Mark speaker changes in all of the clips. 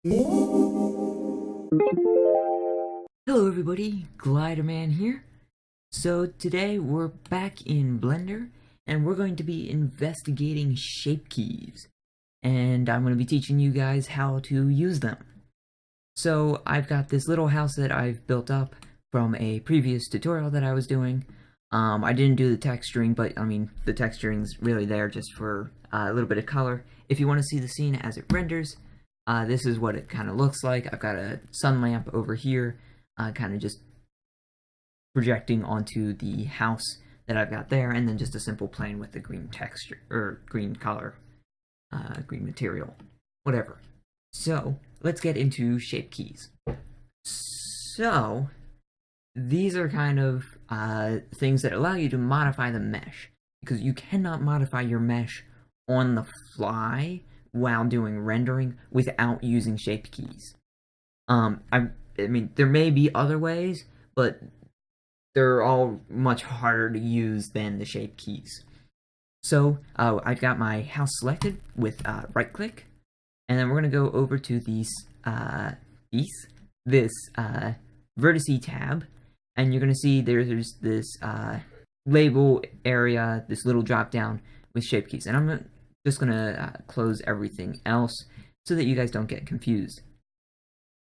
Speaker 1: Hello everybody, Gliderman here. So today we're back in Blender and we're going to be investigating shape keys. And I'm going to be teaching you guys how to use them. So I've got this little house that I've built up from a previous tutorial that I was doing. I didn't do the texturing, but I mean the texturing's really there just for a little bit of color. If you want to see the scene as it renders, this is what it kind of looks like. I've got a sun lamp over here, kind of just projecting onto the house that I've got there, and then just a simple plane with the green texture, or green color, green material, whatever. So, let's get into shape keys. So, these are kind of things that allow you to modify the mesh, because you cannot modify your mesh on the fly while doing rendering without using shape keys. I mean, there may be other ways, but they're all much harder to use than the shape keys. So I've got my house selected with right click, and then we're going to go over to this vertice tab, and you're going to see there's this label area, this little drop down with shape keys, and I'm just going to close everything else so that you guys don't get confused.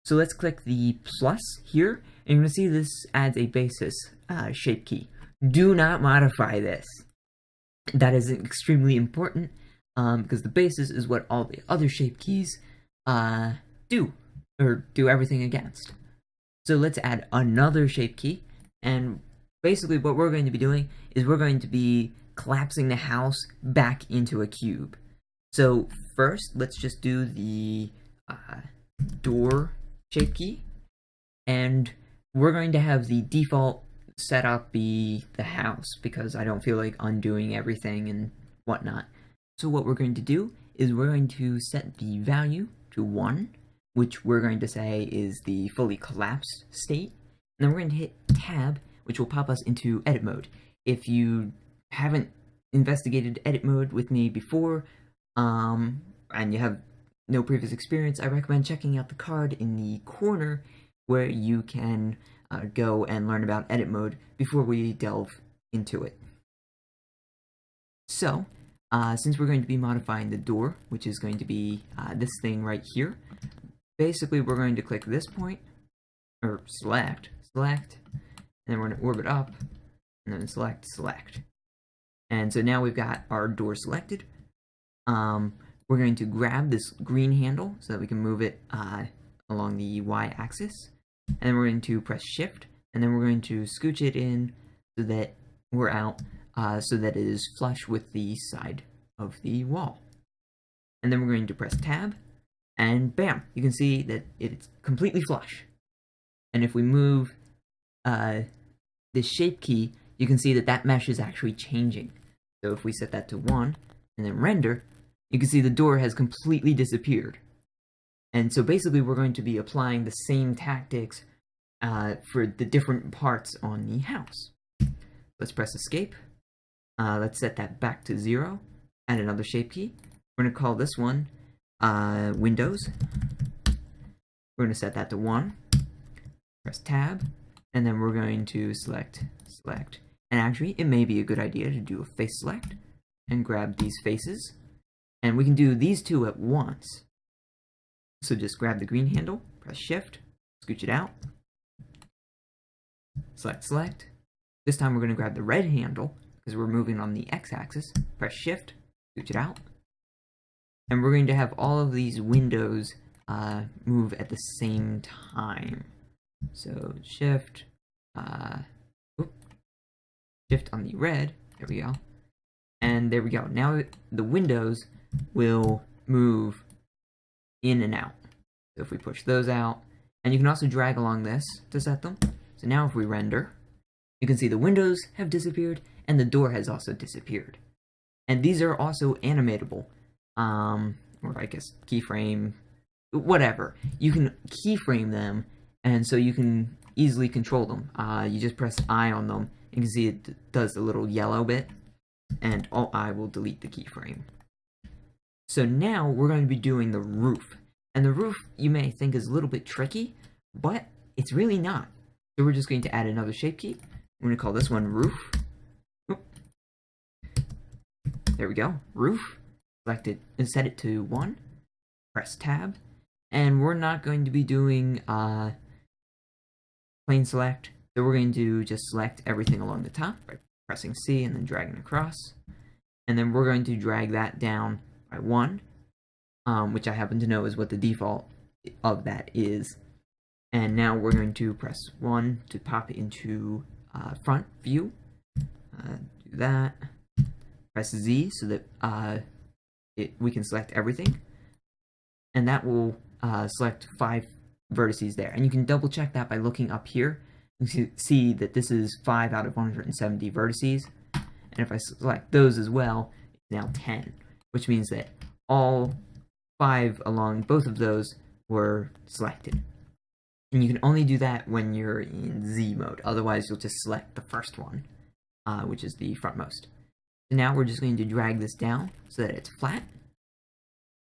Speaker 1: So let's click the plus here, and you're going to see this adds a basis shape key. Do not modify this. That is extremely important, because the basis is what all the other shape keys do everything against. So let's add another shape key, and basically what we're going to be doing is we're going to be collapsing the house back into a cube. So first, let's just do the door shape key, and we're going to have the default setup be the house because I don't feel like undoing everything and whatnot. So what we're going to do is we're going to set the value to 1, which we're going to say is the fully collapsed state, and then we're going to hit tab, which will pop us into edit mode. If you haven't investigated edit mode with me before, and you have no previous experience, I recommend checking out the card in the corner where you can go and learn about edit mode before we delve into it. So, since we're going to be modifying the door, which is going to be this thing right here, basically we're going to click this point, or select, and then we're going to orbit up, and then select. And so now we've got our door selected. We're going to grab this green handle so that we can move it along the y-axis. And then we're going to press shift, and then we're going to scooch it in so that we're out, so that it is flush with the side of the wall. And then we're going to press tab, and bam, you can see that it's completely flush. And if we move this shape key, you can see that that mesh is actually changing. So if we set that to 1 and then render, you can see the door has completely disappeared. And so basically we're going to be applying the same tactics for the different parts on the house. Let's press escape. Let's set that back to 0. Add another shape key. We're going to call this one Windows. We're going to set that to 1. Press tab. And then we're going to select. And actually, it may be a good idea to do a face select and grab these faces. And we can do these two at once. So just grab the green handle, press shift, scooch it out, select. This time we're going to grab the red handle because we're moving on the x-axis, press shift, scooch it out. And we're going to have all of these windows move at the same time. So shift, shift on the red, there we go. And there we go. Now the windows will move in and out. So if we push those out, and you can also drag along this to set them. So now if we render, you can see the windows have disappeared and the door has also disappeared. And these are also animatable, or I guess keyframe, whatever. You can keyframe them, and so you can easily control them. You just press I on them, you can see it does a little yellow bit, and Alt I will delete the keyframe. So now we're going to be doing the roof. And the roof, you may think, is a little bit tricky, but it's really not. So we're just going to add another shape key. We're going to call this one roof. Oop. There we go, roof. Select it and set it to 1. Press tab. And we're not going to be doing plane select. So we're going to just select everything along the top by pressing C and then dragging across. And then we're going to drag that down by 1, which I happen to know is what the default of that is. And now we're going to press 1 to pop into front view. Do that. Press Z so that we can select everything. And that will select 5 vertices there. And you can double check that by looking up here. You can see that this is 5 out of 170 vertices. And if I select those as well, it's now 10. Which means that all 5 along both of those were selected. And you can only do that when you're in Z mode. Otherwise, you'll just select the first one, which is the frontmost. So now we're just going to drag this down so that it's flat.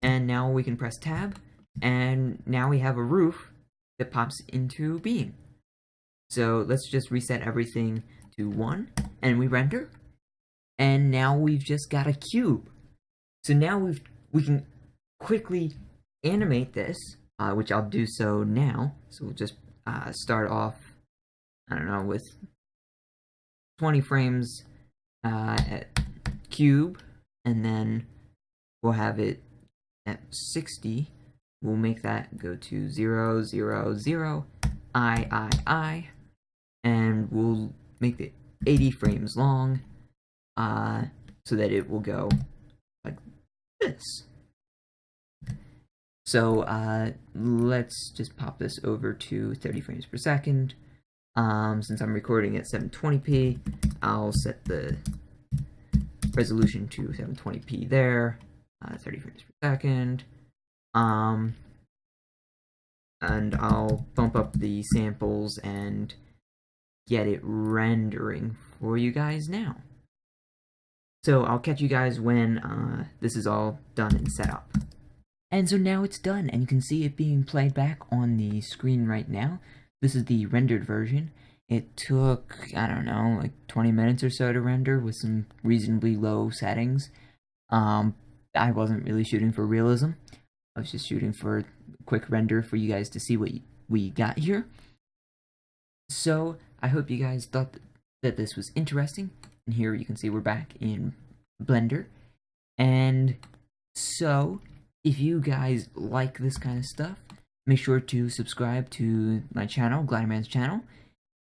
Speaker 1: And now we can press tab. And now we have a roof that pops into being. So let's just reset everything to 1. And we render. And now we've just got a cube. So now we can quickly animate this, which I'll do so now. So we'll just start off, I don't know, with 20 frames at cube, and then we'll have it at 60. We'll make that go to 0, 0, 0, I, and we'll make it 80 frames long, so that it will go like this. So let's just pop this over to 30 frames per second. Since I'm recording at 720p, I'll set the resolution to 720p there, 30 frames per second. And I'll bump up the samples and get it rendering for you guys now. So I'll catch you guys when this is all done and set up. And so now it's done, and you can see it being played back on the screen right now. This is the rendered version. It took, I don't know, like 20 minutes or so to render with some reasonably low settings. I wasn't really shooting for realism. I was just shooting for a quick render for you guys to see what we got here. So I hope you guys thought that this was interesting. And here you can see we're back in Blender. And so if you guys like this kind of stuff, make sure to subscribe to my channel, Gliderman's channel.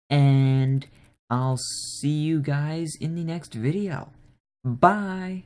Speaker 1: And I'll see you guys in the next video. Bye!